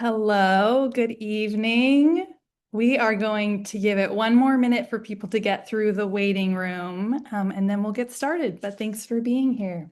Hello, good evening. We are going to give it one more minute for people to get through the waiting room, and then we'll get started. But thanks for being here.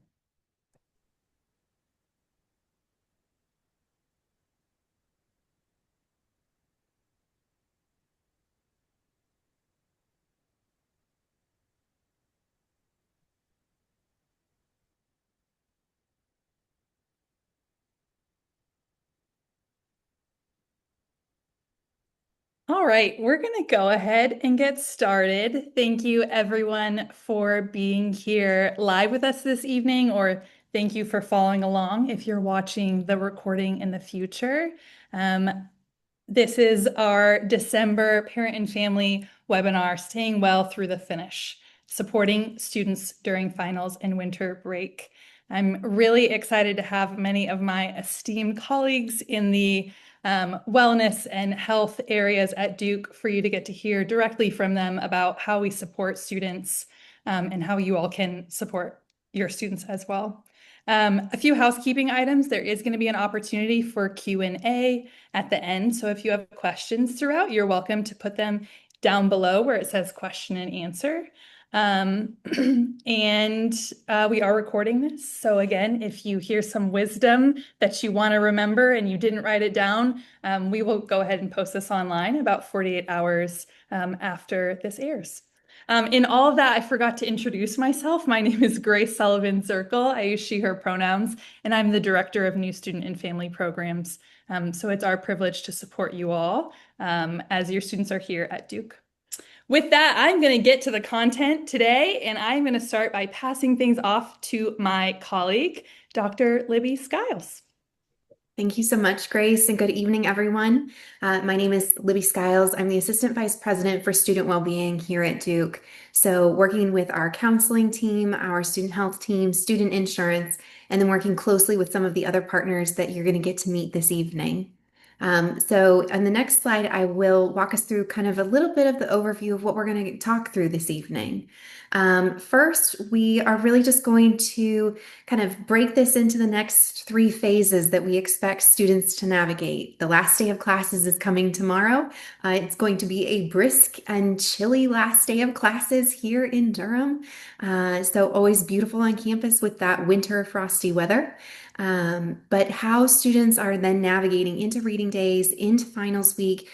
All right, we're going to go ahead and get started. Thank you, everyone, for being here live with us this evening, or thank you for following along if you're watching the recording in the future. Um, This is our December parent and family webinar, Staying Well Through the Finish, supporting students during finals and winter break. I'm really excited to have many of my esteemed colleagues in the wellness and health areas at Duke for you to get to hear directly from them about how we support students and how you all can support your students as well. A few housekeeping items. There is going to be an opportunity for Q&A at the end. So if you have questions throughout, you're welcome to put them down below where it says question and answer. Um, and we are recording this. So again, if you hear some wisdom that you want to remember and you didn't write it down, we will go ahead and post this online about 48 hours after this airs. In all of that, I forgot to introduce myself. My name is Grace Sullivan Zirkle. I use she, her pronouns, and I'm the Director of New Student and Family Programs. So it's our privilege to support you all as your students are here at Duke. With that, I'm going to get to the content today, and I'm going to start by passing things off to my colleague, Dr. Libby Skiles. Thank you so much, Grace, and good evening, everyone. My name is Libby Skiles. I'm the Assistant Vice President for Student Wellbeing here at Duke. So working with our counseling team, our student health team, student insurance, and then working closely with some of the other partners that you're going to get to meet this evening. So on the next slide, I will walk us through kind of a little bit of the overview of what we're going to talk through this evening. First, we are really just going to kind of break this into the next three phases that we expect students to navigate. The last day of classes is coming tomorrow. It's going to be a brisk and chilly last day of classes here in Durham. So always beautiful on campus with that winter frosty weather. But how students are then navigating into reading days, into finals week,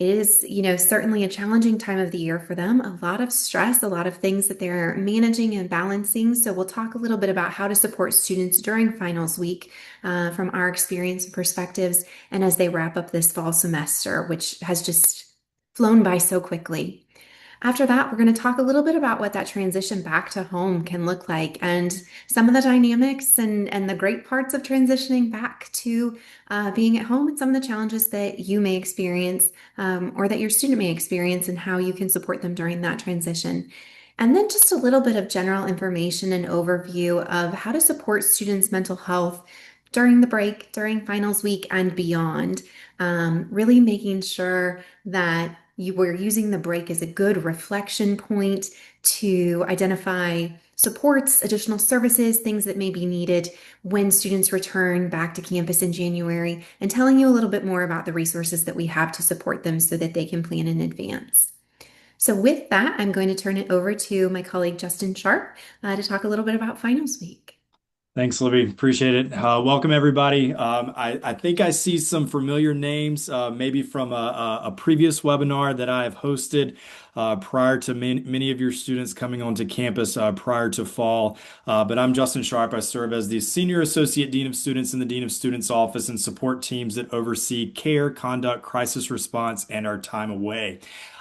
is, certainly a challenging time of the year for them. A lot of stress, a lot of things that they're managing and balancing. So we'll talk a little bit about how to support students during finals week from our experience and perspectives, and as they wrap up this fall semester, which has just flown by so quickly. After that, we're going to talk a little bit about what that transition back to home can look like and some of the dynamics and the great parts of transitioning back to being at home and some of the challenges that you may experience or that your student may experience and how you can support them during that transition. And then just a little bit of general information and overview of how to support students' mental health during the break, during finals week, and beyond. Really making sure that you were using the break as a good reflection point to identify supports, additional services, things that may be needed when students return back to campus in January, and telling you a little bit more about the resources that we have to support them so that they can plan in advance. So with that, I'm going to turn it over to my colleague Justin Sharp to talk a little bit about finals week. Thanks, Libby. Appreciate it. Welcome, everybody. I think I see some familiar names, maybe from a previous webinar that I have hosted prior to many of your students coming onto campus prior to fall. But I'm Justin Sharp. I serve as the Senior Associate Dean of Students in the Dean of Students Office and support teams that oversee care, conduct, crisis response, and our time away.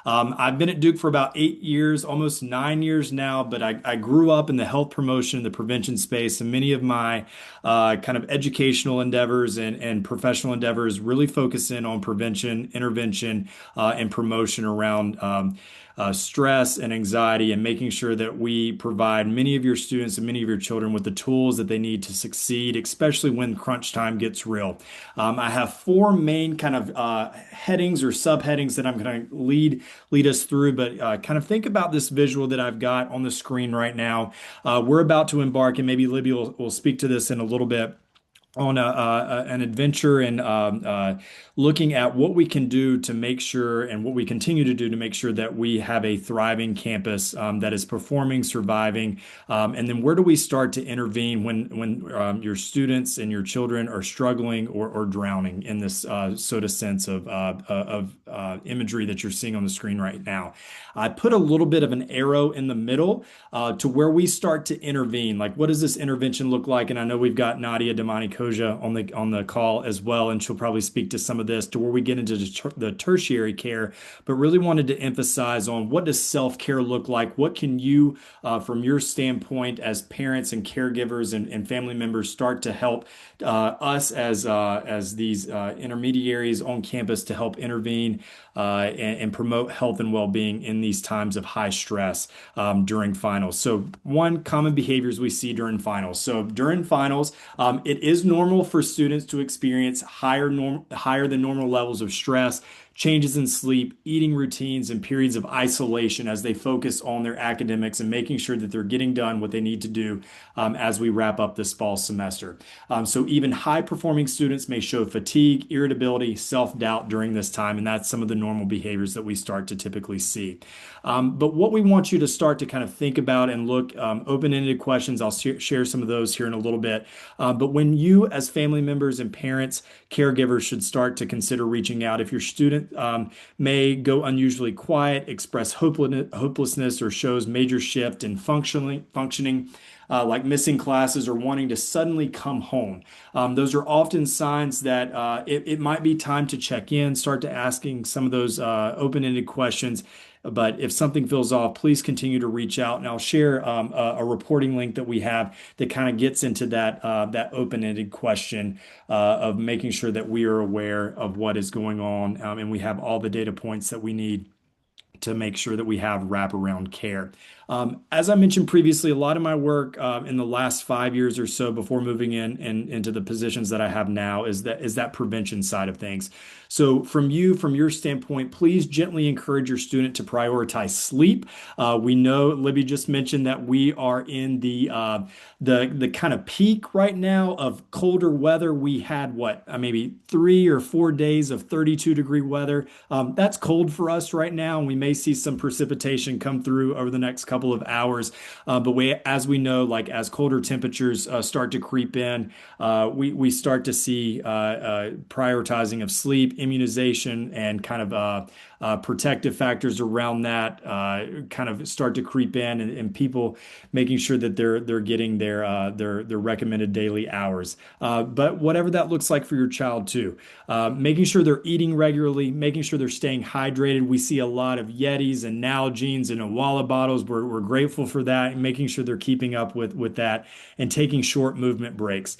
I've been at Duke for about 8 years, almost 9 years now, but I grew up in the health promotion and the prevention space, and many of my kind of educational endeavors and professional endeavors really focus in on prevention, intervention, and promotion around stress and anxiety, and making sure that we provide many of your students and many of your children with the tools that they need to succeed, especially when crunch time gets real. I have four main kind of headings or subheadings that I'm going to lead us through, but kind of think about this visual that I've got on the screen right now. We're about to embark, and maybe Libby will speak to this in a little bit, on an adventure and looking at what we can do to make sure and what we continue to do to make sure that we have a thriving campus that is performing, surviving, and then where do we start to intervene when your students and your children are struggling or drowning in this sort of sense of imagery that you're seeing on the screen right now. I put a little bit of an arrow in the middle to where we start to intervene. Like, what does this intervention look like? And I know we've got Nadia Damani Koja on the call as well, and she'll probably speak to some of this to where we get into the tertiary care. But really wanted to emphasize on what does self-care look like? What can you, from your standpoint as parents and caregivers and family members, start to help us as these intermediaries on campus to help intervene and promote health and well-being in these times of high stress during finals. So one common behaviors we see during finals. So during finals, it is normal for students to experience higher than normal levels of stress, changes in sleep, eating routines, and periods of isolation as they focus on their academics and making sure that they're getting done what they need to do as we wrap up this fall semester. So even high performing students may show fatigue, irritability, self-doubt during this time, and that's some of the normal behaviors that we start to typically see. But what we want you to start to kind of think about and look open-ended questions, I'll share some of those here in a little bit. But when you, as family members and parents, caregivers, should start to consider reaching out, if your student may go unusually quiet, express hopelessness, or shows major shift in functioning, like missing classes or wanting to suddenly come home. Those are often signs that it might be time to check in, start to asking some of those open-ended questions. But if something feels off, please continue to reach out, and I'll share a reporting link that we have that kind of gets into that open-ended question of making sure that we are aware of what is going on, and we have all the data points that we need to make sure that we have wraparound care. As I mentioned previously, a lot of my work in the last 5 years or so before moving into the positions that I have now is that prevention side of things. So from your standpoint, please gently encourage your student to prioritize sleep. We know Libby just mentioned that we are in the kind of peak right now of colder weather. We had maybe 3 or 4 days of 32-degree weather. That's cold for us right now, and we may see some precipitation come through over the next couple of hours. As we know, like as colder temperatures start to creep in, we start to see prioritizing of sleep, immunization, and kind of protective factors around that kind of start to creep in, and people making sure that they're getting their recommended daily hours. But whatever that looks like for your child too, making sure they're eating regularly, making sure they're staying hydrated. We see a lot of Yetis and Nalgene's and Owala bottles. We're grateful for that, and making sure they're keeping up with that and taking short movement breaks.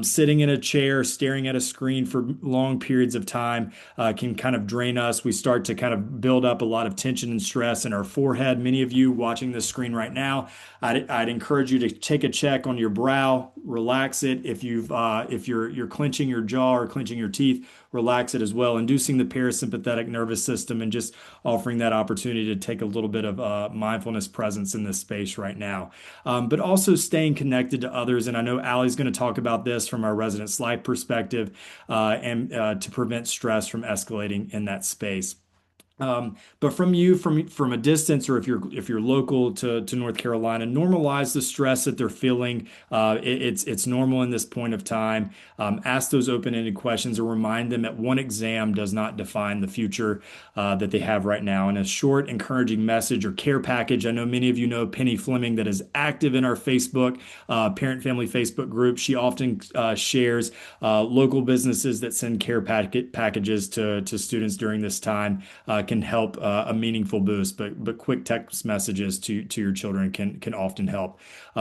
Sitting in a chair, staring at a screen for long periods of time can kind of drain us. We start to kind of build up a lot of tension and stress in our forehead. Many of you watching this screen right now, I'd encourage you to take a check on your brow, relax it. If you're clenching your jaw or clenching your teeth, relax it as well, inducing the parasympathetic nervous system and just offering that opportunity to take a little bit of mindfulness presence in this space right now. But also staying connected to others. And I know Allie's going to talk about this from our residence life perspective and to prevent stress from escalating in that space. But from a distance, or if you're local to North Carolina, normalize the stress that they're feeling. It's normal in this point of time. Ask those open-ended questions and remind them that one exam does not define the future that they have right now. And a short, encouraging message or care package. I know many of you know Penny Fleming, that is active in our Facebook parent family Facebook group. She often shares local businesses that send care packages to students during this time. Can help a meaningful boost, but quick text messages to your children can often help.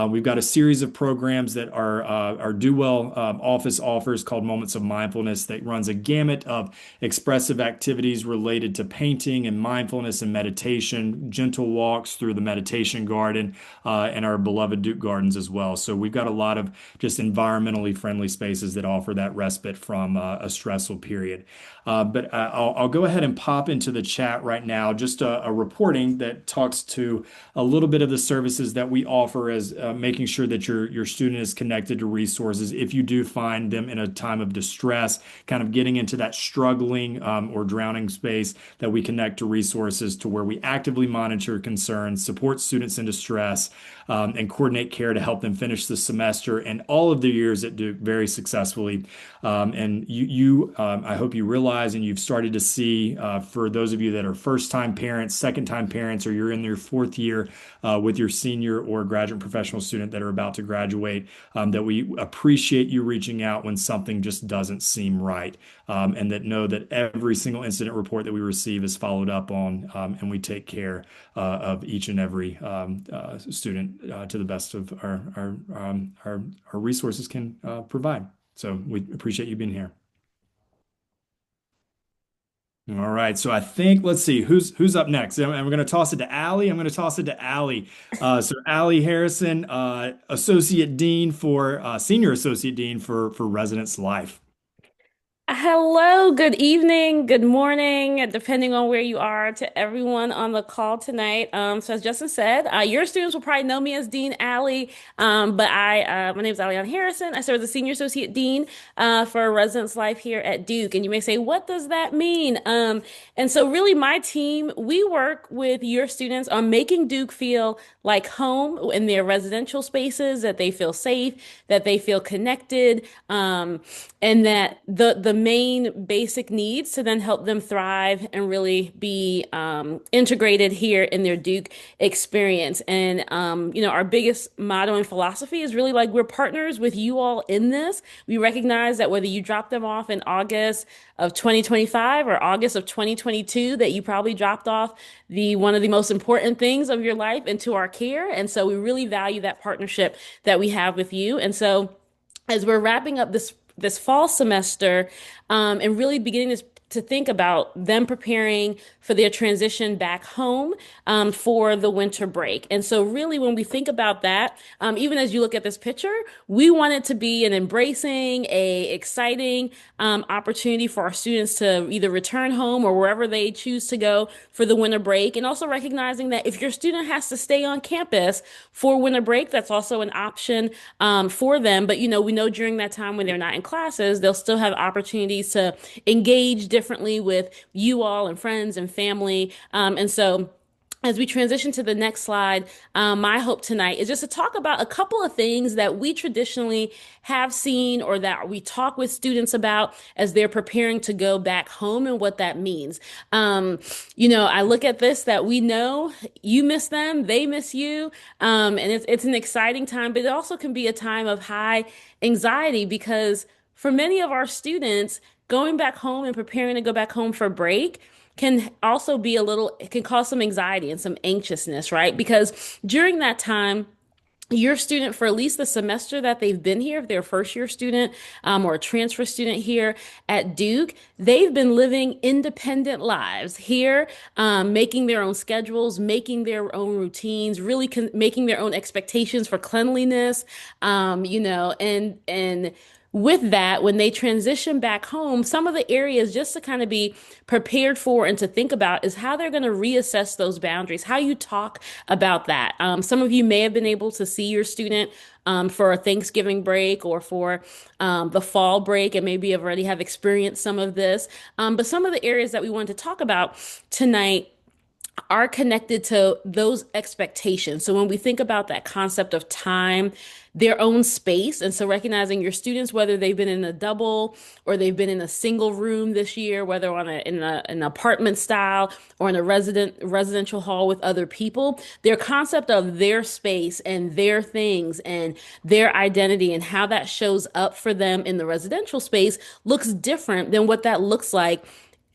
We've got a series of programs that our Do Well office offers called Moments of Mindfulness that runs a gamut of expressive activities related to painting and mindfulness and meditation, gentle walks through the meditation garden, and our beloved Duke Gardens as well. So we've got a lot of just environmentally friendly spaces that offer that respite from a stressful period. But I'll go ahead and pop into the chat right now just a reporting that talks to a little bit of the services that we offer as making sure that your student is connected to resources if you do find them in a time of distress, kind of getting into that struggling or drowning space, that we connect to resources to where we actively monitor concerns, support students in distress, and coordinate care to help them finish the semester and all of the years at Duke very successfully. And I hope you realize and you've started to see, for those of you that are first-time parents, second-time parents, or you're in your fourth year with your senior or graduate professional student that are about to graduate, that we appreciate you reaching out when something just doesn't seem right, and that know that every single incident report that we receive is followed up on, and we take care of each and every student to the best of our resources can provide. So we appreciate you being here. All right. So I think let's see who's up next. And we're going to toss it to Allie. I'm going to toss it to Allie. So Allie Harrison, Associate Dean for Senior Associate Dean for Residence Life. Hello, good evening, good morning, depending on where you are, to everyone on the call tonight. So as Justin said, your students will probably know me as Dean Allie, but my name is Alliana Harrison. I serve as a Senior Associate Dean for Residence Life here at Duke. And you may say, what does that mean? And so really my team, we work with your students on making Duke feel like home in their residential spaces, that they feel safe, that they feel connected, and that the main basic needs to then help them thrive and really be integrated here in their Duke experience. And our biggest motto and philosophy is really like we're partners with you all in this. We recognize that whether you drop them off in August of 2025 or August of 2022, that you probably dropped off the one of the most important things of your life into our care. And so we really value that partnership that we have with you. And so as we're wrapping up this fall semester, and really beginning to think about them preparing for their transition back home, for the winter break. And so really when we think about that, even as you look at this picture, we want it to be an embracing, a exciting opportunity for our students to either return home or wherever they choose to go for the winter break. And also recognizing that if your student has to stay on campus for winter break, that's also an option for them. But we know during that time when they're not in classes, they'll still have opportunities to engage differently with you all and friends and family. And so as we transition to the next slide, my hope tonight is just to talk about a couple of things that we traditionally have seen or that we talk with students about as they're preparing to go back home and what that means. I look at this that we know you miss them, they miss you, and it's an exciting time, but it also can be a time of high anxiety because for many of our students, going back home and preparing to go back home for break can also be it can cause some anxiety and some anxiousness, right? Because during that time, your student, for at least the semester that they've been here, if they're a first year student or a transfer student here at Duke, they've been living independent lives here, making their own schedules, making their own routines, really making their own expectations for cleanliness, and with that, when they transition back home, some of the areas just to kind of be prepared for and to think about is how they're going to reassess those boundaries, how you talk about that. Some of you may have been able to see your student for a Thanksgiving break or for the fall break, and maybe have already have experienced some of this. But some of the areas that we wanted to talk about tonight are connected to those expectations. So when we think about that concept of time, their own space, and so recognizing your students, whether they've been in a double or they've been in a single room this year, whether in an apartment style or in a residential hall with other people, their concept of their space and their things and their identity and how that shows up for them in the residential space looks different than what that looks like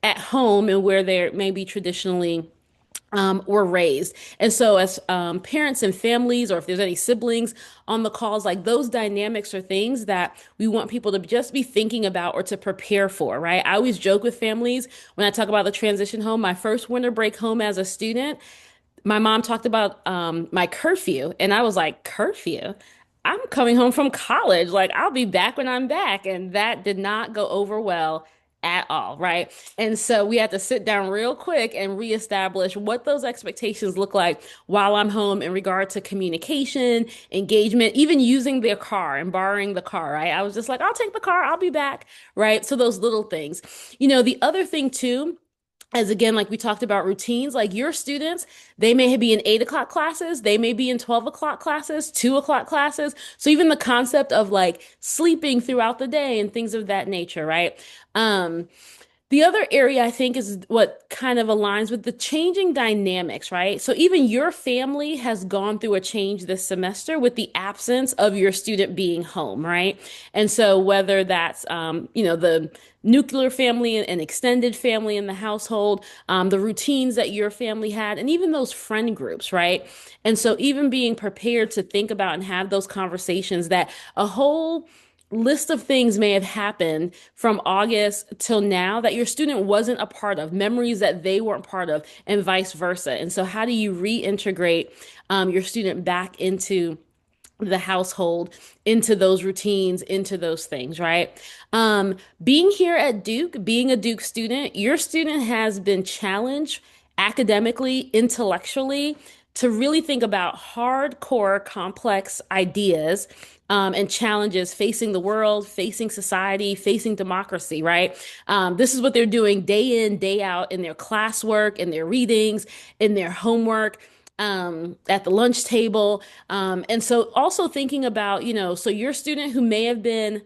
at home and where they're maybe traditionally were raised. And so as parents and families, or if there's any siblings on the calls, like those dynamics are things that we want people to just be thinking about or to prepare for, right? I always joke with families when I talk about the transition home, my first winter break home as a student, my mom talked about my curfew, and I was like, curfew? I'm coming home from college. Like, I'll be back when I'm back. And that did not go over well at all, right? And so we had to sit down real quick and reestablish what those expectations look like while I'm home in regard to communication, engagement, even using their car and borrowing the car, right? I was just like, I'll take the car, I'll be back, right? So those little things. The other thing too, as again, like we talked about routines, like your students, they may be in 8 o'clock classes, they may be in 12 o'clock classes, 2 o'clock classes. So even the concept of like sleeping throughout the day and things of that nature, right? Um, the other area I think is what kind of aligns with the changing dynamics, right? So even your family has gone through a change this semester with the absence of your student being home, right? And so whether that's, the nuclear family and extended family in the household, the routines that your family had, and even those friend groups, right? And so even being prepared to think about and have those conversations that a whole list of things may have happened from August till now that your student wasn't a part of, memories that they weren't part of, and vice versa. And so, how do you reintegrate your student back into the household, into those routines, into those things, right? Being here at Duke, being a Duke student, your student has been challenged academically, intellectually, to really think about hardcore, complex ideas. And challenges facing the world, facing society, facing democracy, right? This is what they're doing day in, day out in their classwork, in their readings, in their homework, at the lunch table. And so also thinking about, so your student who may have been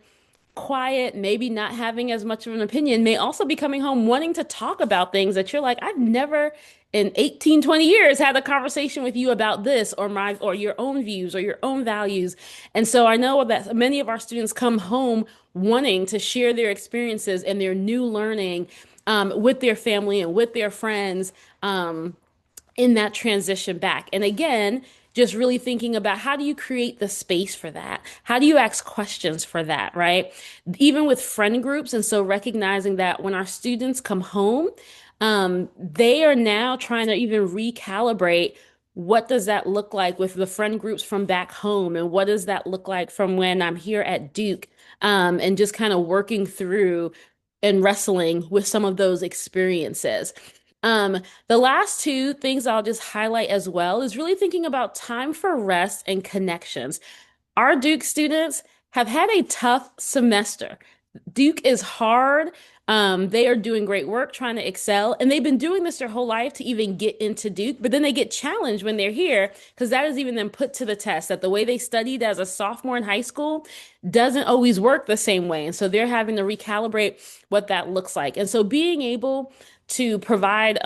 quiet, maybe not having as much of an opinion, may also be coming home wanting to talk about things that you're like, I've never in 18, 20 years had a conversation with you about this or your own views or your own values. And so I know that many of our students come home wanting to share their experiences and their new learning with their family and with their friends. In that transition back. And again, just really thinking about how do you create the space for that? How do you ask questions for that, right? Even with friend groups. And so recognizing that when our students come home, they are now trying to even recalibrate what does that look like with the friend groups from back home? And what does that look like from when I'm here at Duke? And just kind of working through and wrestling with some of those experiences. The last two things I'll just highlight as well is really thinking about time for rest and connections. Our Duke students have had a tough semester. Duke is hard. They are doing great work trying to excel, and they've been doing this their whole life to even get into Duke, but then they get challenged when they're here because that is even then put to the test that the way they studied as a sophomore in high school doesn't always work the same way. And so they're having to recalibrate what that looks like. And so being able to provide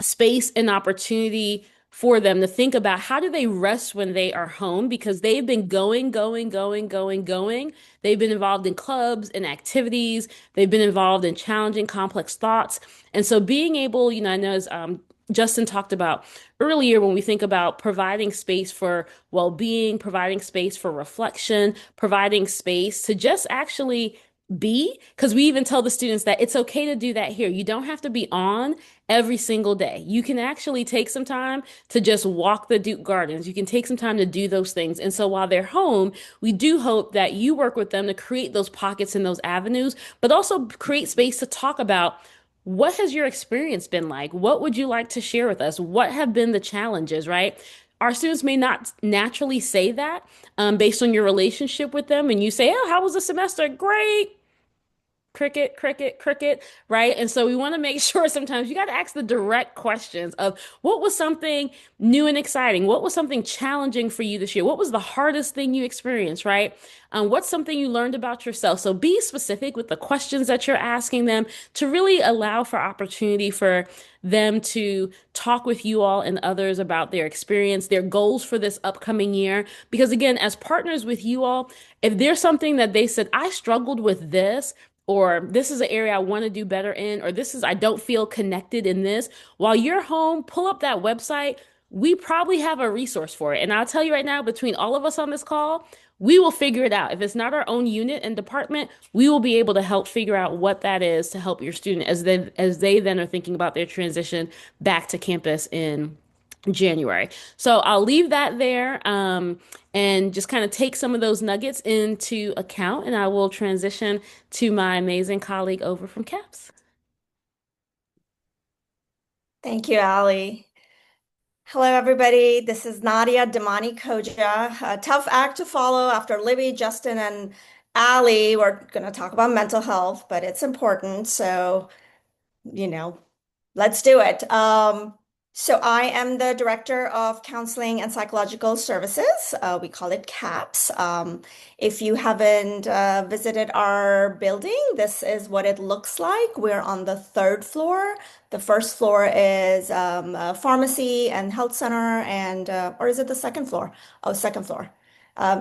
space and opportunity for them to think about how do they rest when they are home because they've been going, going, going, going, going. They've been involved in clubs and activities. They've been involved in challenging, complex thoughts. And so being able, I know as Justin talked about earlier, when we think about providing space for well-being, providing space for reflection, providing space to just actually be, because we even tell the students that it's okay to do that here. You don't have to be on every single day. You can actually take some time to just walk the Duke Gardens. You can take some time to do those things. And so while they're home, we do hope that you work with them to create those pockets and those avenues, but also create space to talk about what has your experience been like? What would you like to share with us? What have been the challenges, right? Our students may not naturally say that based on your relationship with them. And you say, oh, how was the semester? Great. Cricket, cricket, cricket, right? And so we want to make sure sometimes you got to ask the direct questions of what was something new and exciting? What was something challenging for you this year? What was the hardest thing you experienced, right? What's something you learned about yourself? So be specific with the questions that you're asking them to really allow for opportunity for them to talk with you all and others about their experience, their goals for this upcoming year. Because again, as partners with you all, if there's something that they said, I struggled with this, or this is an area I want to do better in, or I don't feel connected in this. While you're home, pull up that website. We probably have a resource for it. And I'll tell you right now, between all of us on this call, we will figure it out. If it's not our own unit and department, we will be able to help figure out what that is to help your student as they then are thinking about their transition back to campus in January. So I'll leave that there, and just kind of take some of those nuggets into account, and I will transition to my amazing colleague over from CAPS. Thank you, Ali. Hello, everybody. This is Nadia Damani Koja. A tough act to follow after Libby, Justin, and Ali. We're going to talk about mental health, but it's important. So, you know, let's do it. So I am the Director of Counseling and Psychological Services. We call it CAPS. If you haven't visited our building, this is what it looks like. We're on the third floor. The first floor is a pharmacy and health center, and or is it the second floor? Oh, second floor.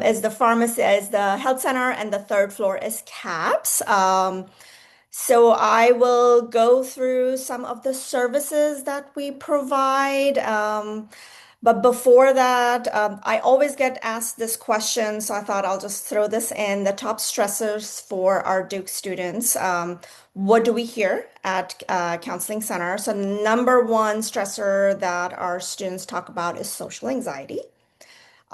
Is the pharmacy, is the health center, and the third floor is CAPS. So I will go through some of the services that we provide. But before that, I always get asked this question, so I thought I'll just throw this in. The top stressors for our Duke students. What do we hear at Counseling Center? So number one stressor that our students talk about is social anxiety.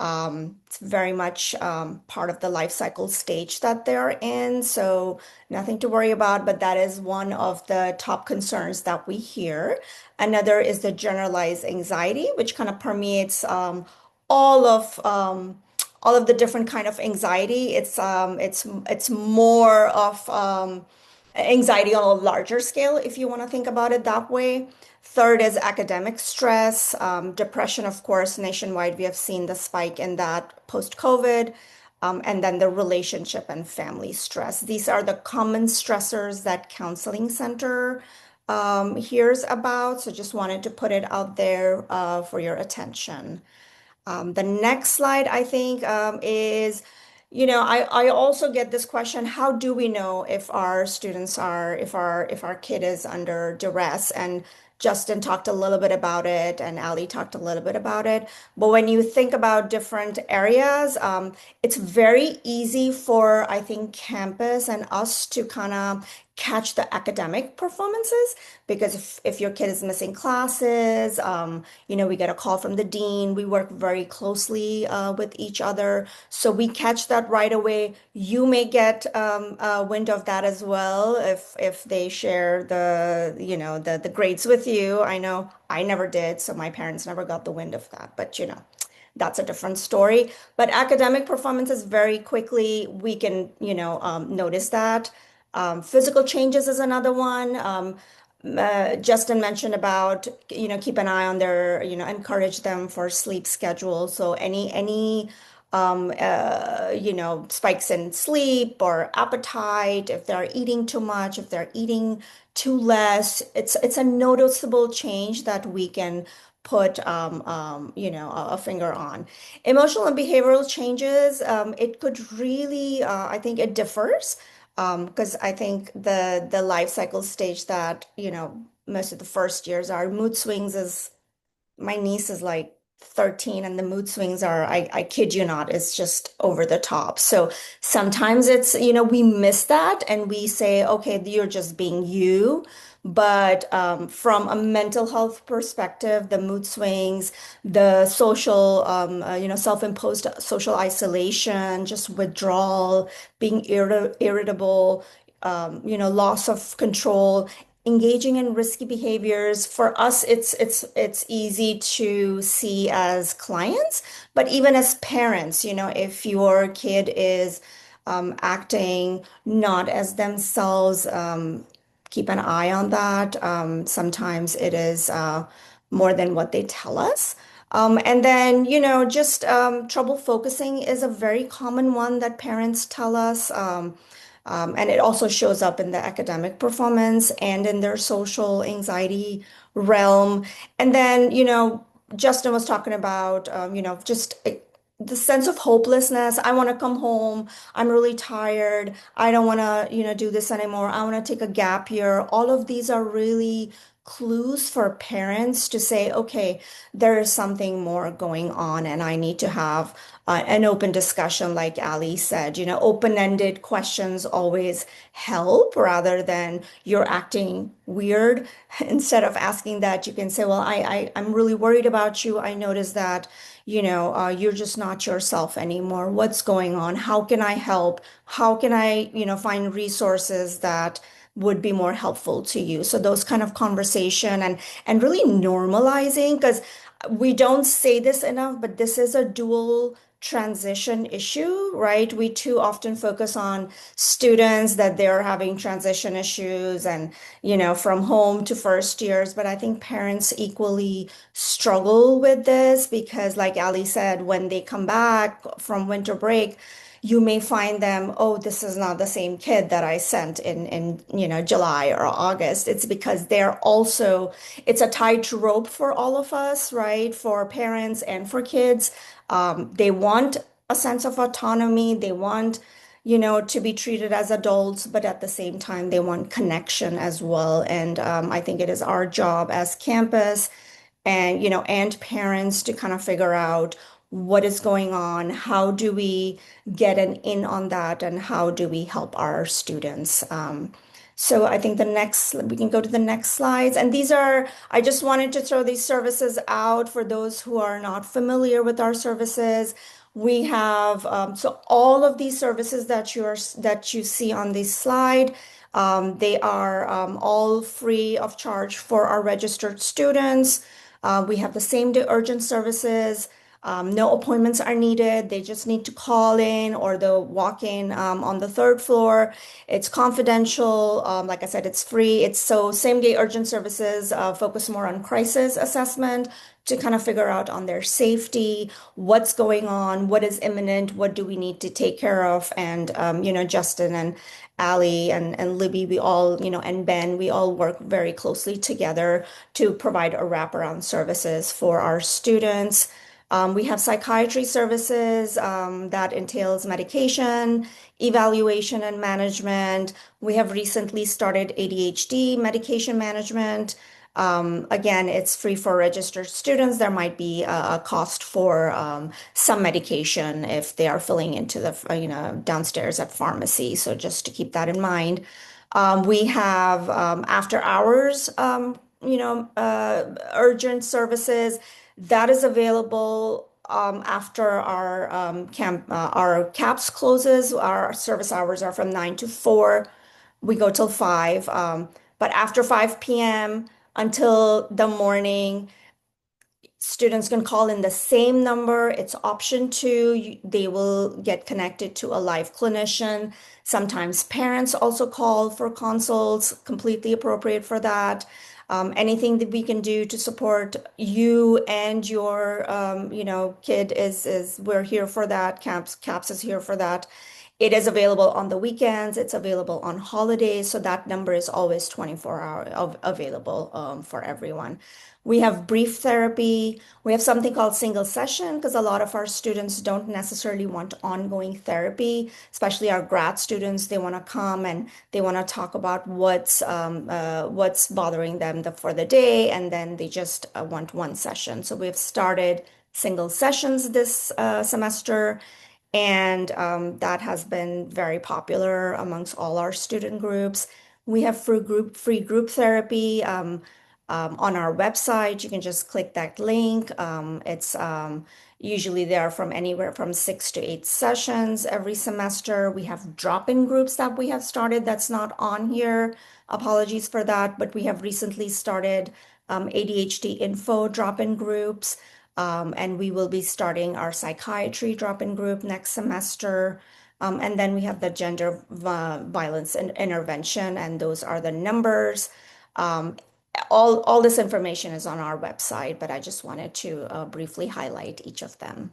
It's very much part of the life cycle stage that they're in, so nothing to worry about, but that is one of the top concerns that we hear. Another is the generalized anxiety, which kind of permeates all of um, all of the different kind of anxiety. It's more of anxiety on a larger scale, if you want to think about it that way. Third is academic stress, depression, of course, nationwide. We have seen the spike in that post-COVID, and then the relationship and family stress. These are the common stressors that Counseling Center hears about. So just wanted to put it out there for your attention. The next slide, I think, is, I also get this question, how do we know if our students are, if our kid is under duress? And Justin talked a little bit about it, and Ali talked a little bit about it. But when you think about different areas, it's very easy for, I think, campus and us to kind of catch the academic performances, because if your kid is missing classes, we get a call from the dean. We work very closely with each other, so we catch that right away. You may get a wind of that as well if they share the grades with you. I know I never did, so my parents never got the wind of that. But that's a different story. But academic performances, very quickly we can notice that. Physical changes is another one. Justin mentioned about, keep an eye on their, encourage them for sleep schedule. So any spikes in sleep or appetite, if they're eating too much, if they're eating too less, it's a noticeable change that we can put a finger on. Emotional and behavioral changes, it could really, I think it differs, because I think the life cycle stage that, most of the first years are mood swings is, my niece is like 13, and the mood swings are, I kid you not, it's just over the top. So sometimes it's, we miss that and we say, okay, you're just being you. But from a mental health perspective, the mood swings, the social, self-imposed social isolation, just withdrawal, being irritable, loss of control, engaging in risky behaviors. For us, it's easy to see as clients, but even as parents, if your kid is acting not as themselves, keep an eye on that. Sometimes it is more than what they tell us. And then, just trouble focusing is a very common one that parents tell us. And it also shows up in the academic performance and in their social anxiety realm. And then, Justin was talking about, just the sense of hopelessness. I want to come home. I'm really tired. I don't want to, do this anymore. I want to take a gap year. All of these are really clues for parents to say, okay, there is something more going on, and I need to have an open discussion, like Ali said. Open-ended questions always help rather than you're acting weird. Instead of asking that, you can say, well, I'm really worried about you. I noticed that, you're just not yourself anymore. What's going on? How can I help? How can I, find resources that would be more helpful to you? So those kind of conversation and really normalizing, because we don't say this enough, but this is a dual transition issue, right? We too often focus on students that they're having transition issues and, from home to first years. But I think parents equally struggle with this because, like Ali said, when they come back from winter break, you may find them, oh, this is not the same kid that I sent in July or August. It's because they're also, it's a tightrope for all of us, right? For parents and for kids. They want a sense of autonomy. They want, to be treated as adults, but at the same time, they want connection as well. And I think it is our job as campus and and parents to kind of figure out what is going on, how do we get an in on that, and how do we help our students. So I think we can go to the next slides. And I just wanted to throw these services out for those who are not familiar with our services. We have, so all of these services that you see on this slide, they are all free of charge for our registered students. We have the same day urgent services. No appointments are needed. They just need to call in or they'll walk in on the third floor. It's confidential. Like I said, it's free. It's so same day urgent services focus more on crisis assessment to kind of figure out on their safety, what's going on, what is imminent, what do we need to take care of. And, Justin and Ali and Libby, we all, and Ben, we all work very closely together to provide a wraparound services for our students. We have psychiatry services that entails medication, evaluation, and management. We have recently started ADHD medication management. Again, it's free for registered students. There might be a cost for some medication if they are filling into the, downstairs at pharmacy. So just to keep that in mind. We have after hours, urgent services that is available after our CAPS closes. Our service hours are from 9 to 4. We go till 5. But after 5 p.m. until the morning, students can call in the same number. It's option 2. They will get connected to a live clinician. Sometimes parents also call for consults, completely appropriate for that. Anything that we can do to support you and your, kid is we're here for that. CAPS is here for that. It is available on the weekends. It's available on holidays. So that number is always 24-hour available for everyone. We have brief therapy. We have something called single session because a lot of our students don't necessarily want ongoing therapy, especially our grad students. They want to come and they want to talk about what's bothering them for the day, and then they just want one session. So we've started single sessions this semester. And that has been very popular amongst all our student groups. We have free group therapy on our website. You can just click that link. It's usually there from anywhere from 6 to 8 sessions every semester. We have drop-in groups that we have started. That's not on here. Apologies for that, but we have recently started ADHD info drop-in groups. And we will be starting our psychiatry drop-in group next semester. And then we have the gender violence and intervention, and those are the numbers. All this information is on our website, but I just wanted to briefly highlight each of them.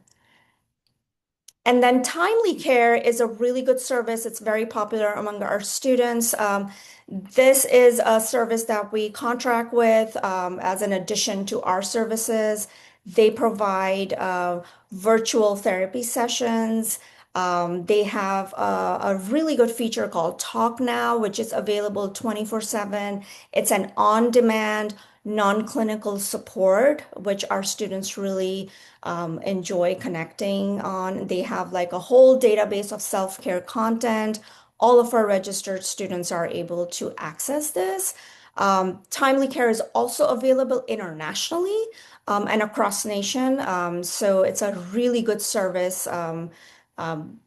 And then timely care is a really good service. It's very popular among our students. This is a service that we contract with as an addition to our services. They provide virtual therapy sessions. They have a really good feature called Talk Now, which is available 24/7. It's an on-demand, non-clinical support, which our students really enjoy connecting on. They have like a whole database of self-care content. All of our registered students are able to access this. Timely care is also available internationally and across nation. So it's a really good service.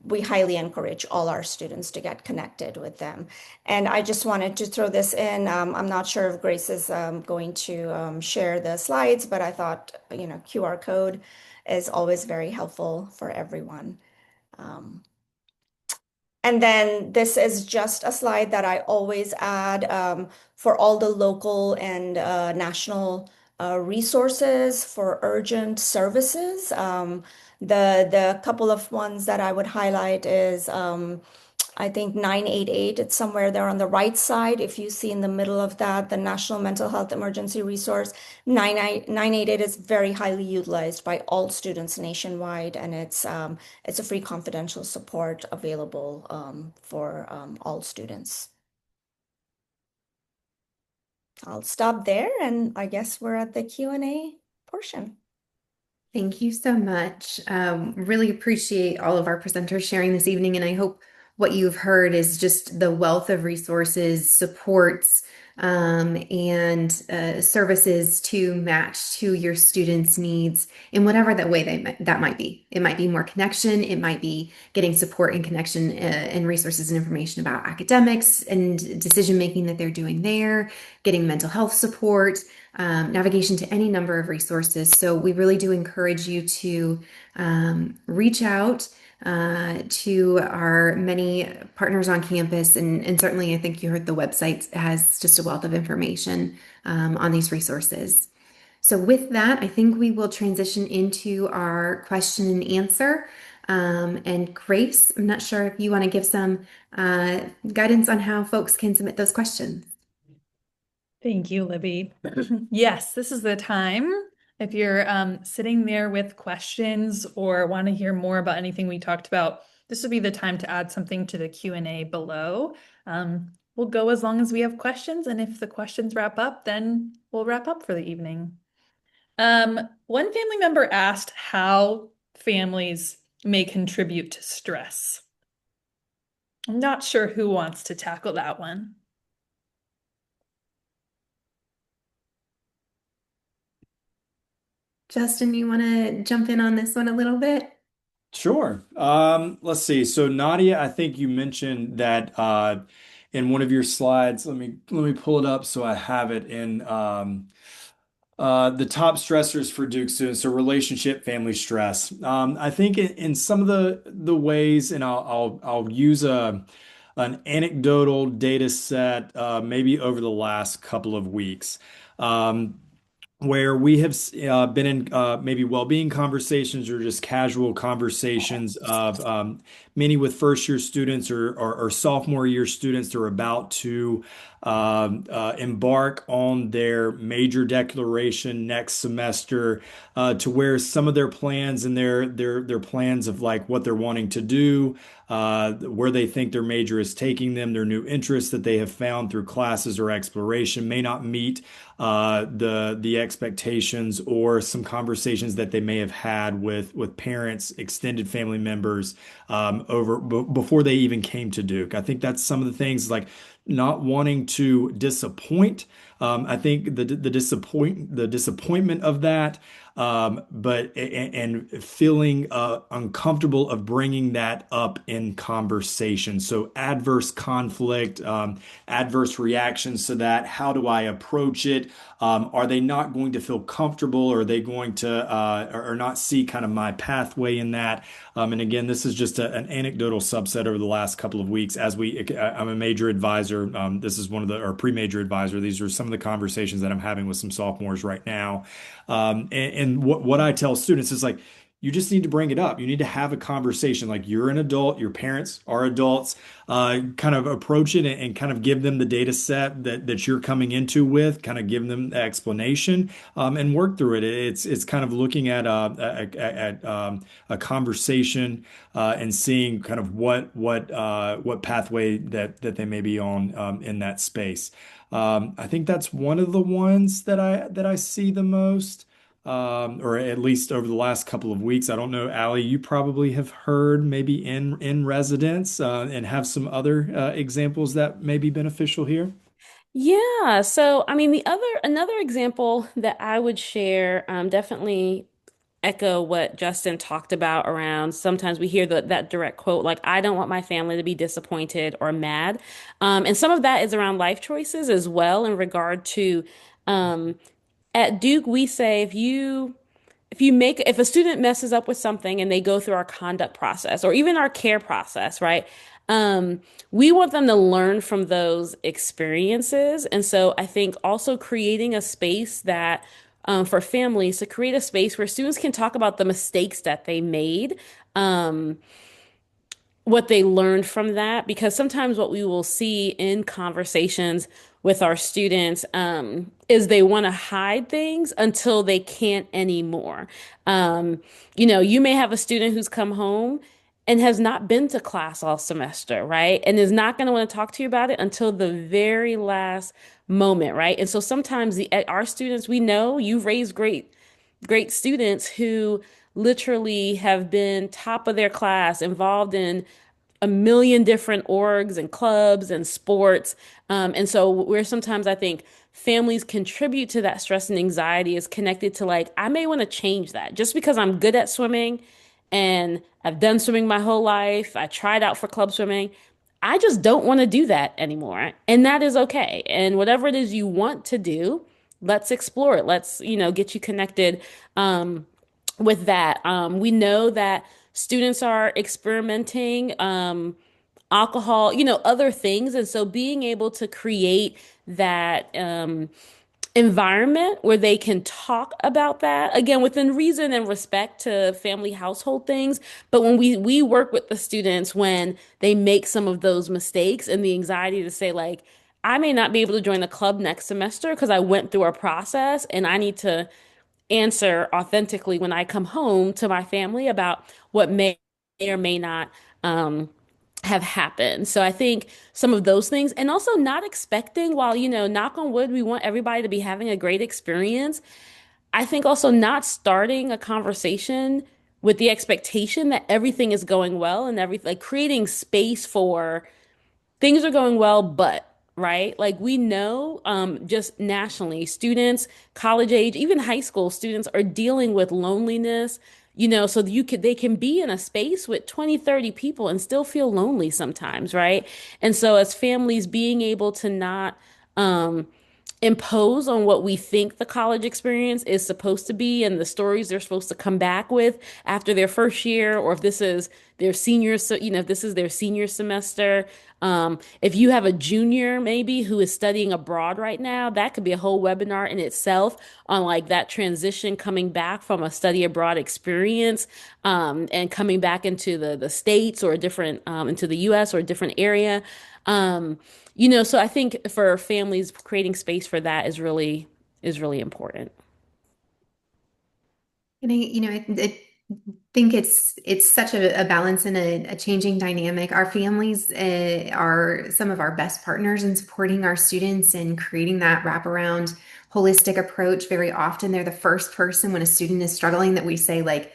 We highly encourage all our students to get connected with them. And I just wanted to throw this in. I'm not sure if Grace is going to share the slides, but I thought, QR code is always very helpful for everyone. Um, and then this is just a slide that I always add for all the local and national resources for urgent services. The couple of ones that I would highlight is I think 988, it's somewhere there on the right side. If you see in the middle of that, the National Mental Health Emergency Resource, 988 is very highly utilized by all students nationwide, and it's a free confidential support available for all students. I'll stop there, and I guess we're at the Q&A portion. Thank you so much. Really appreciate all of our presenters sharing this evening, and I hope what you've heard is just the wealth of resources, supports, and services to match to your students' needs in whatever that way that might be. It might be more connection. It might be getting support and connection and resources and information about academics and decision making that they're doing there, getting mental health support, navigation to any number of resources. So we really do encourage you to reach out to our many partners on campus. And certainly, I think you heard the website has just a wealth of information on these resources. So with that, I think we will transition into our question and answer. And Grace, I'm not sure if you want to give some guidance on how folks can submit those questions. Thank you, Libby. Yes, this is the time. If you're sitting there with questions or want to hear more about anything we talked about, this would be the time to add something to the Q&A below. We'll go as long as we have questions, and if the questions wrap up, then we'll wrap up for the evening. One family member asked how families may contribute to stress. I'm not sure who wants to tackle that one. Justin, you want to jump in on this one a little bit? Sure. Let's see. So Nadia, I think you mentioned that in one of your slides. Let me pull it up so I have it in the top stressors for Duke students. So relationship, family stress. I think in some of the ways, and I'll use an anecdotal data set maybe over the last couple of weeks. Where we have been in maybe well-being conversations or just casual conversations of many with first-year students or sophomore year students that are about to embark on their major declaration next semester, to where some of their plans and their plans of like what they're wanting to do, where they think their major is taking them, their new interests that they have found through classes or exploration may not meet the expectations, or some conversations that they may have had with parents, extended family members before they even came to Duke. I think that's some of the things, like not wanting to disappoint. I think the disappointment of that, but and feeling uncomfortable of bringing that up in conversation. So adverse conflict, adverse reactions to that. How do I approach it? Are they not going to feel comfortable? Are they going to or not see kind of my pathway in that? And again, this is just an anecdotal subset over the last couple of weeks. I'm a major advisor. This is one of our pre-major advisor. These are some of the conversations that I'm having with some sophomores right now. And what I tell students is like, you just need to bring it up. You need to have a conversation. Like you're an adult, your parents are adults. Kind of approach it and kind of give them the data set that you're coming into with. Kind of give them the explanation and work through it. It's kind of looking at a conversation and seeing kind of what pathway that they may be on in that space. I think that's one of the ones that I see the most or at least over the last couple of weeks. I don't know, Allie, you probably have heard maybe in residence and have some other examples that may be beneficial here. Yeah, so I mean, the other another example that I would share, definitely echo what Justin talked about around sometimes we hear that direct quote, like, I don't want my family to be disappointed or mad. And some of that is around life choices as well in regard to um, at Duke, we say if a student messes up with something and they go through our conduct process or even our care process, right? Um, we want them to learn from those experiences. And so I think also creating a space that for families to create a space where students can talk about the mistakes that they made. Um, what they learned from that because sometimes what we will see in conversations with our students is they want to hide things until they can't anymore. You may have a student who's come home and has not been to class all semester, right? And is not going to want to talk to you about it until the very last moment, right? And so sometimes our students, we know you've raised great students who literally have been top of their class, involved in a million different orgs and clubs and sports. And so where sometimes I think families contribute to that stress and anxiety is connected to like, I may want to change that just because I'm good at swimming and I've done swimming my whole life. I tried out for club swimming. I just don't want to do that anymore. And that is okay. And whatever it is you want to do, let's explore it. Let's, get you connected with that. We know that students are experimenting, alcohol, other things. And so being able to create that environment where they can talk about that again within reason and respect to family household things. But when we work with the students when they make some of those mistakes and the anxiety to say like, I may not be able to join the club next semester because I went through a process and I need to answer authentically when I come home to my family about what may or may not um, have happened. So I think some of those things, and also not expecting, while, knock on wood, we want everybody to be having a great experience. I think also not starting a conversation with the expectation that everything is going well and everything, like creating space for things are going well, but right? Like we know, just nationally, students, college age, even high school students are dealing with loneliness, so they can be in a space with 20, 30 people and still feel lonely sometimes, right? And so as families being able to not, um, impose on what we think the college experience is supposed to be and the stories they're supposed to come back with after their first year, or if this is their senior, so if this is their senior semester. If you have a junior maybe who is studying abroad right now, that could be a whole webinar in itself on like that transition coming back from a study abroad experience and coming back into the States or a different into the US or a different area. Um, so I think for families, creating space for that is really important. And I think it's such a balance and a changing dynamic. Our families are some of our best partners in supporting our students and creating that wraparound holistic approach. Very often, they're the first person when a student is struggling that we say, like,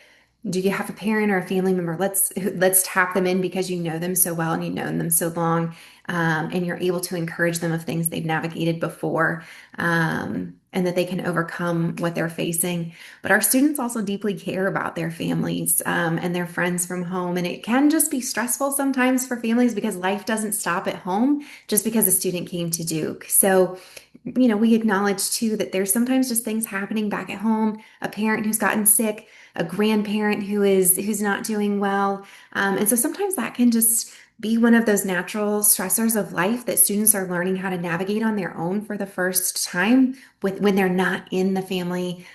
do you have a parent or a family member? Let's tap them in because you know them so well and you've known them so long, and you're able to encourage them of things they've navigated before, and that they can overcome what they're facing. But our students also deeply care about their families, and their friends from home, and it can just be stressful sometimes for families because life doesn't stop at home just because a student came to Duke. So we acknowledge too that there's sometimes just things happening back at home, a parent who's gotten sick, a grandparent who's not doing well. And so sometimes that can just be one of those natural stressors of life that students are learning how to navigate on their own for the first time when they're not in the family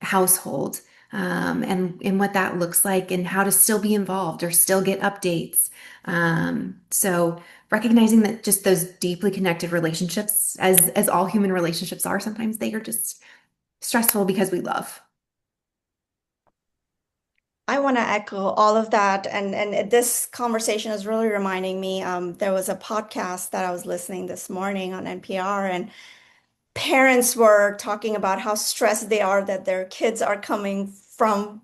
household. and what that looks like and how to still be involved or still get updates. So recognizing that just those deeply connected relationships, as all human relationships are, sometimes they are just stressful because we love. I want to echo all of that. And this conversation is really reminding me, there was a podcast that I was listening this morning on NPR, and parents were talking about how stressed they are that their kids are coming from,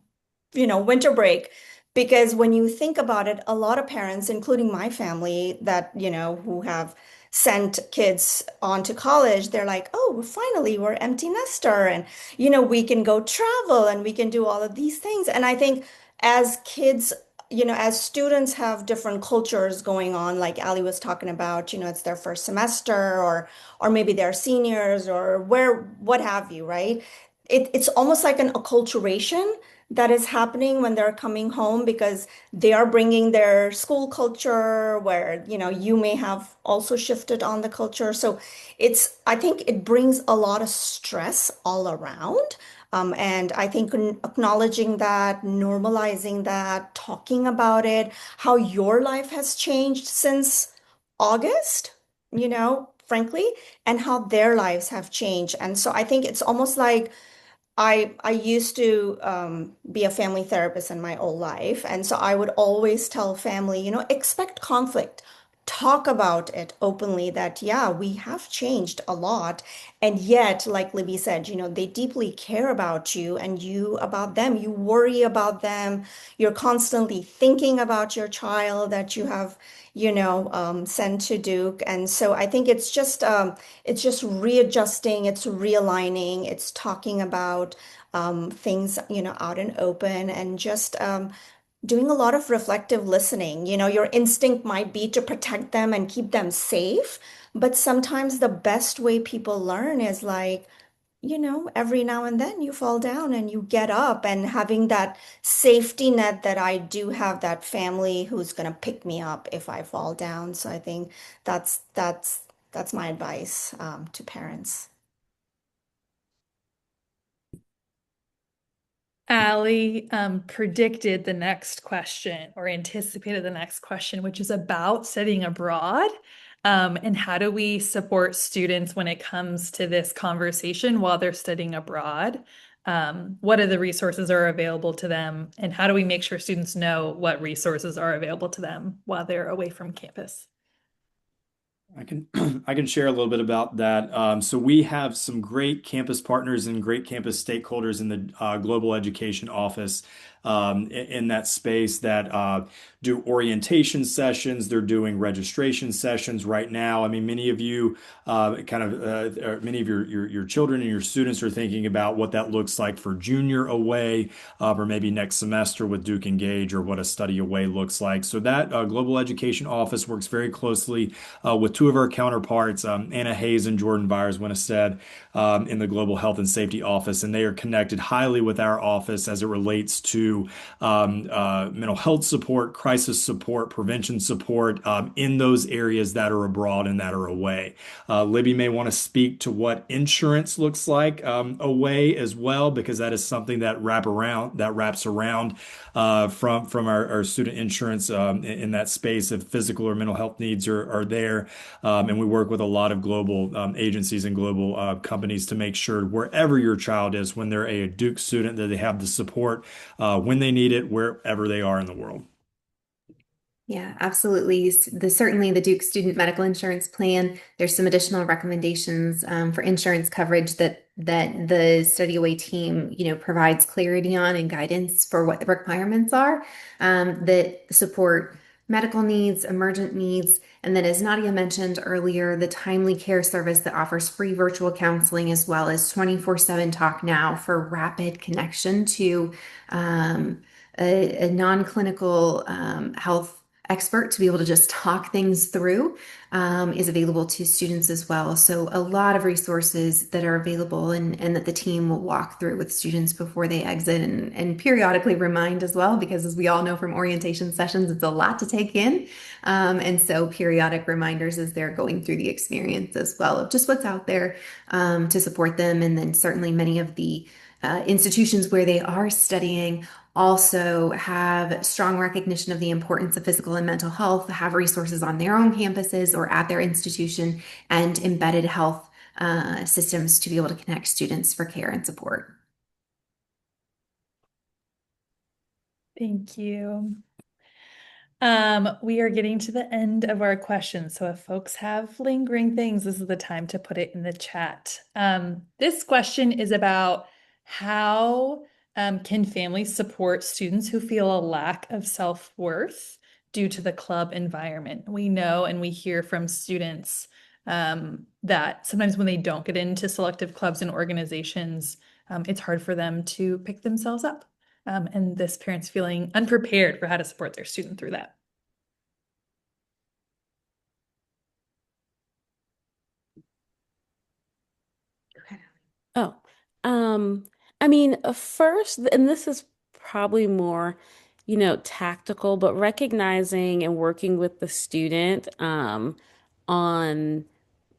winter break. Because when you think about it, a lot of parents, including my family, that, who have sent kids on to college, they're like, oh, finally, we're empty nester and, we can go travel and we can do all of these things. And I think as kids, as students have different cultures going on, like Ali was talking about, it's their first semester or maybe they're seniors or what have you, right? It's almost like an acculturation that is happening when they're coming home because they are bringing their school culture where, you may have also shifted on the culture. So I think it brings a lot of stress all around. And I think acknowledging that, normalizing that, talking about it, how your life has changed since August, frankly, and how their lives have changed. And so I think it's almost like I used to be a family therapist in my old life, and so I would always tell family, expect conflict. Talk about it openly that, yeah, we have changed a lot. And yet, like Libby said, they deeply care about you and you about them. You worry about them. You're constantly thinking about your child that you have, sent to Duke. And so I think it's just readjusting, it's realigning, it's talking about things, out and open and just doing a lot of reflective listening. Your instinct might be to protect them and keep them safe, but sometimes the best way people learn is like, every now and then you fall down and you get up and having that safety net that I do have that family who's going to pick me up if I fall down. So I think that's my advice to parents. Allie predicted the next question or anticipated the next question, which is about studying abroad. And how do we support students when it comes to this conversation while they're studying abroad? What are the resources are available to them? And how do we make sure students know what resources are available to them while they're away from campus? I can I can share a little bit about that. So we have some great campus partners and great campus stakeholders in the global education office in that space that do orientation sessions. They're doing registration sessions right now. I mean, many of you many of your children and your students are thinking about what that looks like for junior away or maybe next semester with Duke Engage or what a study away looks like. So that global education office works very closely with two of our counterparts, Anna Hayes and Jordan Byers Winstead, in the Global Health and Safety Office, and they are connected highly with our office as it relates to mental health support, crisis support, prevention support in those areas that are abroad and that are away. Libby may want to speak to what insurance looks like away as well, because that is something that wraps around from our student insurance in that space if physical or mental health needs are there. And we work with a lot of global agencies and global companies to make sure wherever your child is, when they're a Duke student, that they have the support when they need it, wherever they are in the world. Yeah, absolutely. Certainly the Duke Student Medical Insurance Plan. There's some additional recommendations for insurance coverage that the study away team, provides clarity on and guidance for what the requirements are that support medical needs, emergent needs, and then as Nadia mentioned earlier, the timely care service that offers free virtual counseling as well as 24/7 Talk Now for rapid connection to a non-clinical health expert to be able to just talk things through is available to students as well. So a lot of resources that are available and that the team will walk through with students before they exit and periodically remind as well, because as we all know from orientation sessions, it's a lot to take in. And so periodic reminders as they're going through the experience as well of just what's out there to support them. And then certainly many of the institutions where they are studying also have strong recognition of the importance of physical and mental health, have resources on their own campuses or at their institution, and embedded health systems to be able to connect students for care and support. Thank you. We are getting to the end of our questions. So if folks have lingering things, this is the time to put it in the chat. This question is about how can families support students who feel a lack of self-worth due to the club environment? We know and we hear from students that sometimes when they don't get into selective clubs and organizations, it's hard for them to pick themselves up. And this parent's feeling unprepared for how to support their student through that. Okay. Oh, um, I mean, first, and this is probably more, tactical, but recognizing and working with the student, on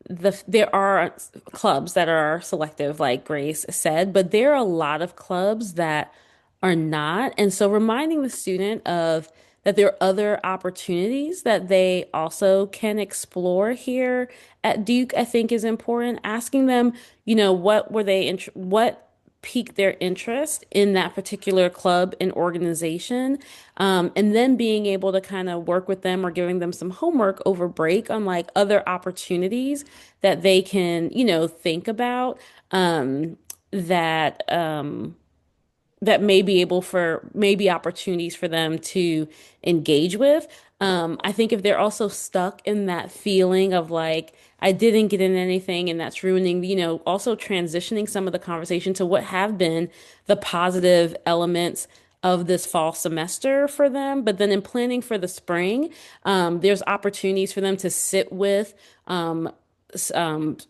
there are clubs that are selective, like Grace said, but there are a lot of clubs that are not. And so reminding the student of that there are other opportunities that they also can explore here at Duke, I think is important. Asking them, what piqued their interest in that particular club and organization. And then being able to kind of work with them or giving them some homework over break on like other opportunities that they can, think about that that may be able for maybe opportunities for them to engage with. I think if they're also stuck in that feeling of like, I didn't get in anything and that's ruining, also transitioning some of the conversation to what have been the positive elements of this fall semester for them. But then in planning for the spring, there's opportunities for them to sit with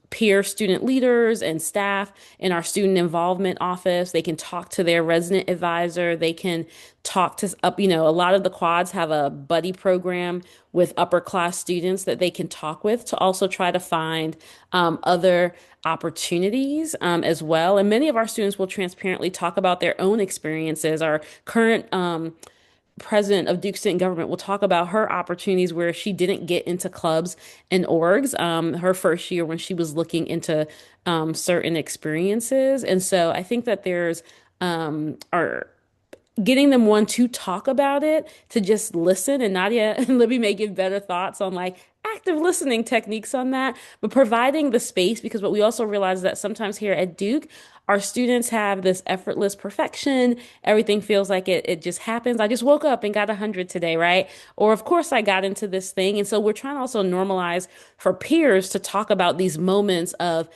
peer student leaders and staff in our student involvement office. They can talk to their resident advisor. They can talk to up, a lot of the quads have a buddy program with upper class students that they can talk with to also try to find other opportunities as well. And many of our students will transparently talk about their own experiences. Our current president of Duke Student Government will talk about her opportunities where she didn't get into clubs and orgs her first year when she was looking into certain experiences. And so I think that there's our getting them one to talk about it, to just listen. And Nadia and Libby may give better thoughts on like active listening techniques on that, but providing the space because what we also realize is that sometimes here at Duke, our students have this effortless perfection. Everything feels like it just happens. I just woke up and got 100 today, right? Or of course I got into this thing. And so we're trying to also normalize for peers to talk about these moments of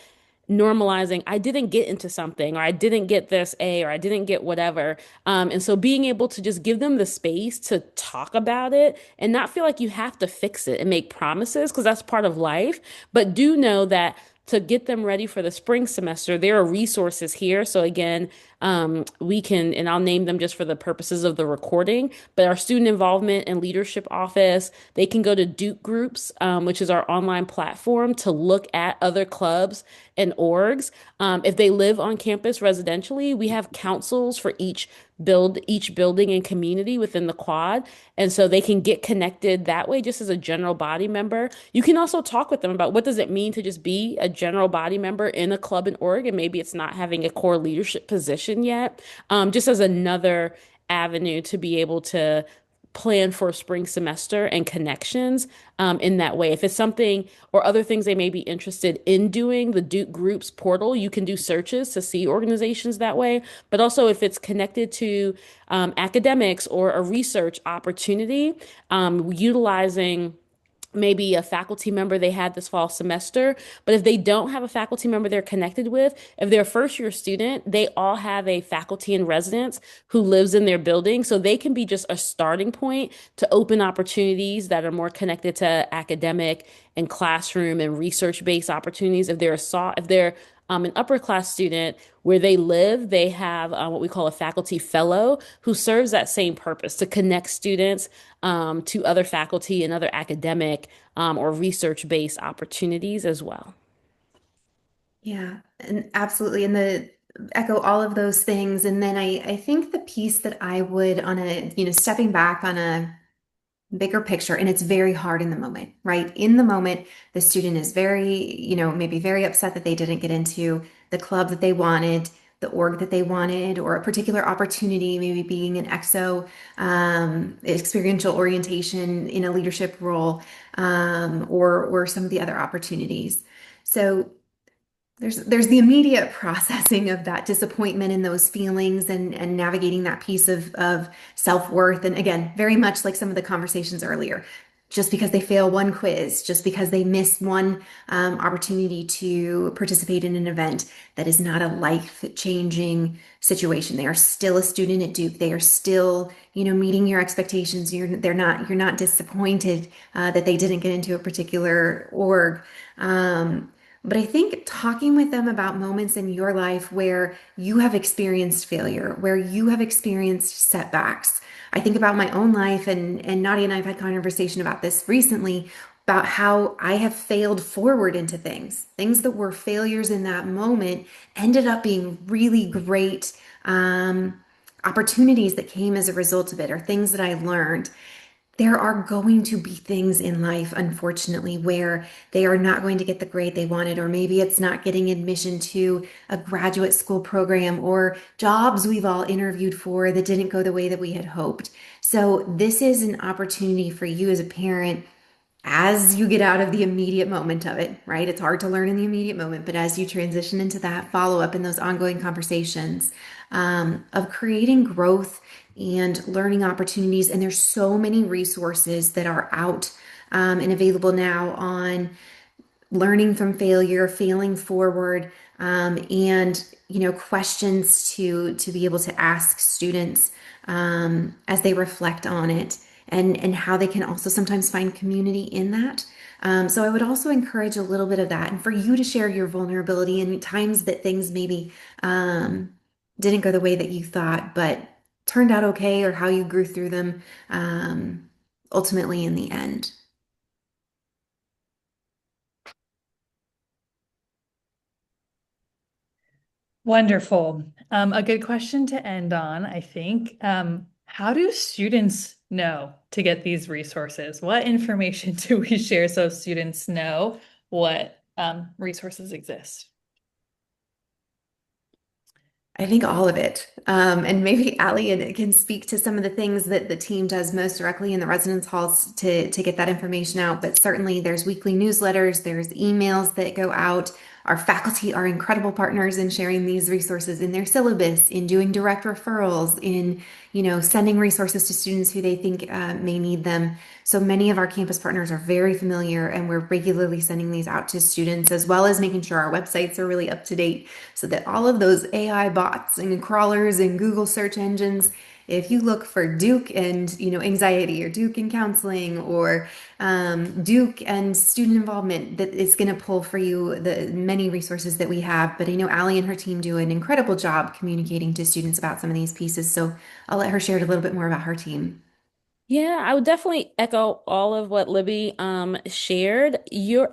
normalizing I didn't get into something or I didn't get this A or I didn't get whatever. And so being able to just give them the space to talk about it and not feel like you have to fix it and make promises because that's part of life, but do know that to get them ready for the spring semester, there are resources here. So again, we can, and I'll name them just for the purposes of the recording, but our student involvement and leadership office, they can go to Duke Groups, which is our online platform to look at other clubs and orgs. If they live on campus residentially, we have councils for each building and community within the quad. And so they can get connected that way, just as a general body member. You can also talk with them about what does it mean to just be a general body member in a club and org, and maybe it's not having a core leadership position yet, just as another avenue to be able to plan for spring semester and connections in that way. If it's something or other things they may be interested in doing, the Duke Groups portal, you can do searches to see organizations that way. But also if it's connected to academics or a research opportunity, utilizing maybe a faculty member they had this fall semester. But if they don't have a faculty member they're connected with, if they're a first year student, they all have a faculty in residence who lives in their building. So they can be just a starting point to open opportunities that are more connected to academic and classroom and research based opportunities. If they're an upper class student where they live, they have what we call a faculty fellow who serves that same purpose to connect students to other faculty and other academic or research based opportunities as well. Yeah, and absolutely. And echo all of those things. And then I think the piece that I would on a, stepping back on a bigger picture, and it's very hard in the moment, right? In the moment, the student is very, maybe very upset that they didn't get into the club that they wanted, the org that they wanted, or a particular opportunity, maybe being an EXO, experiential orientation in a leadership role, or some of the other opportunities. So there's the immediate processing of that disappointment and those feelings and navigating that piece of self-worth. And again, very much like some of the conversations earlier, just because they fail one quiz, just because they miss one opportunity to participate in an event, that is not a life-changing situation. They are still a student at Duke. They are still, meeting your expectations. You're not disappointed that they didn't get into a particular org. But I think talking with them about moments in your life where you have experienced failure, where you have experienced setbacks. I think about my own life, and Nadia and I have had conversation about this recently, about how I have failed forward into things that were failures in that moment ended up being really great opportunities that came as a result of it, or things that I learned. There are going to be things in life, unfortunately, where they are not going to get the grade they wanted, or maybe it's not getting admission to a graduate school program or jobs we've all interviewed for that didn't go the way that we had hoped. So, this is an opportunity for you as a parent as you get out of the immediate moment of it, right? It's hard to learn in the immediate moment, but as you transition into that follow up and those ongoing conversations of creating growth and learning opportunities. And there's so many resources that are out and available now on learning from failure, failing forward, and questions to be able to ask students as they reflect on it, and how they can also sometimes find community in that. So I would also encourage a little bit of that, and for you to share your vulnerability in times that things maybe didn't go the way that you thought, but turned out okay, or how you grew through them ultimately in the end. Wonderful. A good question to end on, I think. How do students know to get these resources? What information do we share so students know what resources exist? I think all of it. And maybe Ali can speak to some of the things that the team does most directly in the residence halls to get that information out. But certainly there's weekly newsletters, there's emails that go out. Our faculty are incredible partners in sharing these resources in their syllabus, in doing direct referrals, in, sending resources to students who they think may need them. So many of our campus partners are very familiar, and we're regularly sending these out to students, as well as making sure our websites are really up to date so that all of those AI bots and crawlers and Google search engines, if you look for Duke and anxiety, or Duke and counseling, or Duke and student involvement, that it's going to pull for you the many resources that we have. But I know Ali and her team do an incredible job communicating to students about some of these pieces. So I'll let her share a little bit more about her team. Yeah, I would definitely echo all of what Libby shared.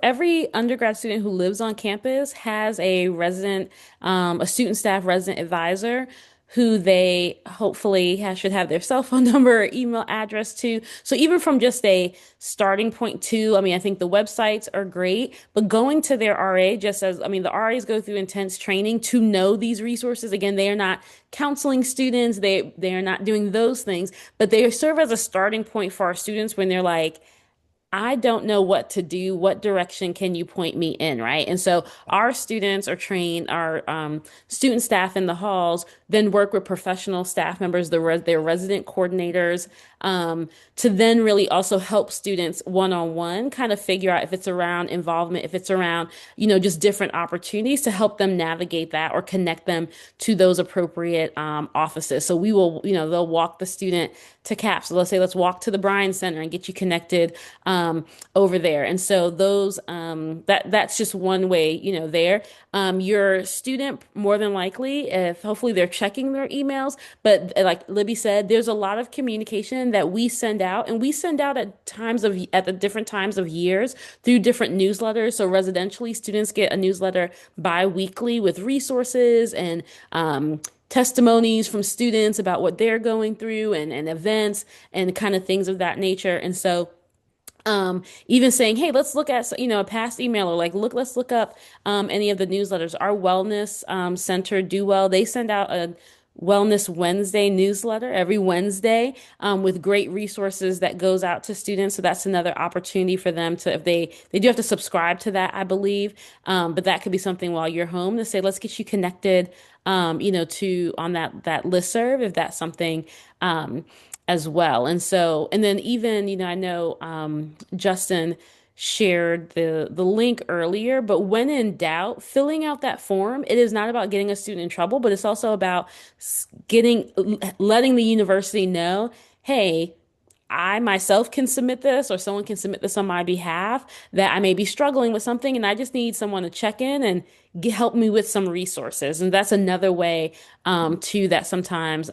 Every undergrad student who lives on campus has a student staff resident advisor who they hopefully should have their cell phone number or email address to. So even from just a starting point too, I mean, I think the websites are great, but going to their RA just as, I mean, the RAs go through intense training to know these resources. Again, they are not counseling students. They are not doing those things, but they serve as a starting point for our students when they're like, I don't know what to do. What direction can you point me in, right? And so our students are trained, our student staff in the halls then work with professional staff members, their resident coordinators, to then really also help students one-on-one kind of figure out if it's around involvement, if it's around, just different opportunities to help them navigate that or connect them to those appropriate offices. So we will, they'll walk the student to CAP. So let's say, let's walk to the Bryan Center and get you connected over there. And so that's just one way, there. Your student, more than likely, if hopefully they're checking their emails, but like Libby said, there's a lot of communication that we send out, and we send out at the different times of years through different newsletters. So residentially, students get a newsletter bi-weekly with resources and testimonies from students about what they're going through and events and kind of things of that nature. And so even saying, hey, let's look at, a past email, or like, let's look up any of the newsletters. Our wellness center, Do Well, they send out a Wellness Wednesday newsletter every Wednesday with great resources that goes out to students. So that's another opportunity for them to, if they do have to subscribe to that, I believe. But that could be something while you're home to say, let's get you connected, to on that listserv, if that's something. As well. And so, and then even, I know Justin shared the link earlier, but when in doubt, filling out that form, it is not about getting a student in trouble, but it's also about letting the university know, hey, I myself can submit this, or someone can submit this on my behalf, that I may be struggling with something and I just need someone to check in and help me with some resources. And that's another way, too, that sometimes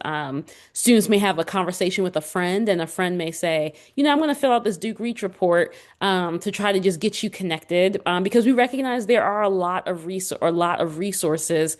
students may have a conversation with a friend, and a friend may say, I'm going to fill out this Duke Reach report to try to just get you connected, because we recognize there are a lot of resources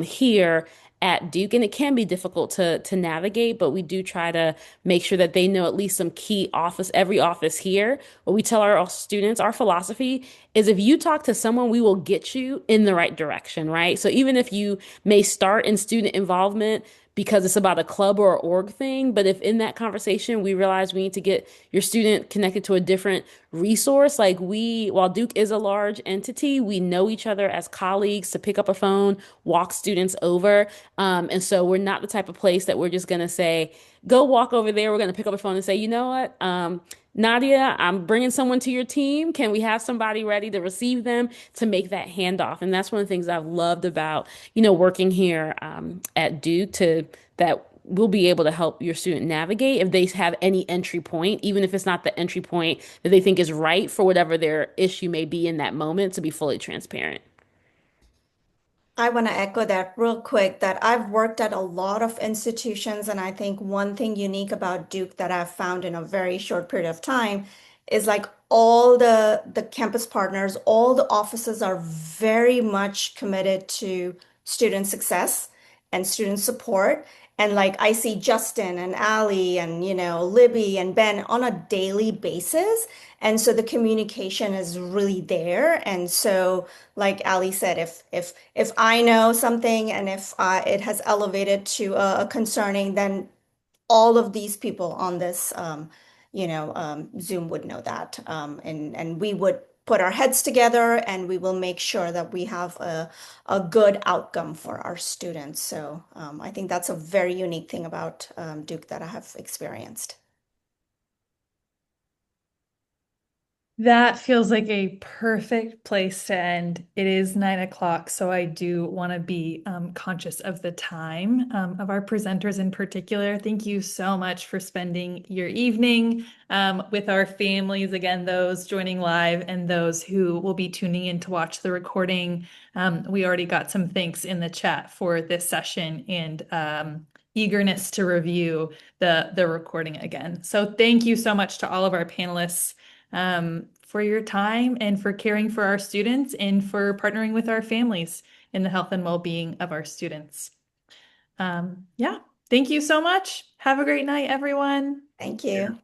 here at Duke, and it can be difficult to navigate, but we do try to make sure that they know at least some key every office here. What we tell our students, our philosophy is, if you talk to someone, we will get you in the right direction, right? So even if you may start in student involvement because it's about a club or org thing, but if in that conversation we realize we need to get your student connected to a different resource, like while Duke is a large entity, we know each other as colleagues to pick up a phone, walk students over. And so we're not the type of place that we're just going to say, go walk over there. We're going to pick up a phone and say, you know what? Nadia, I'm bringing someone to your team. Can we have somebody ready to receive them, to make that handoff? And that's one of the things I've loved about, working here at Duke, that we'll be able to help your student navigate if they have any entry point, even if it's not the entry point that they think is right for whatever their issue may be in that moment, to be fully transparent. I want to echo that real quick, that I've worked at a lot of institutions, and I think one thing unique about Duke that I've found in a very short period of time is like all the campus partners, all the offices are very much committed to student success and student support. And like I see Justin and Ali and Libby and Ben on a daily basis. And so the communication is really there. And so like Ali said, if I know something, and if it has elevated to a concerning, then all of these people on this Zoom would know that, and we would put our heads together, and we will make sure that we have a good outcome for our students. So I think that's a very unique thing about Duke that I have experienced. That feels like a perfect place to end. It is 9 o'clock, so I do want to be conscious of the time of our presenters in particular. Thank you so much for spending your evening with our families. Again, those joining live and those who will be tuning in to watch the recording. We already got some thanks in the chat for this session and eagerness to review the recording again. So thank you so much to all of our panelists for your time and for caring for our students and for partnering with our families in the health and well-being of our students. Yeah, thank you so much. Have a great night, everyone. Thank you.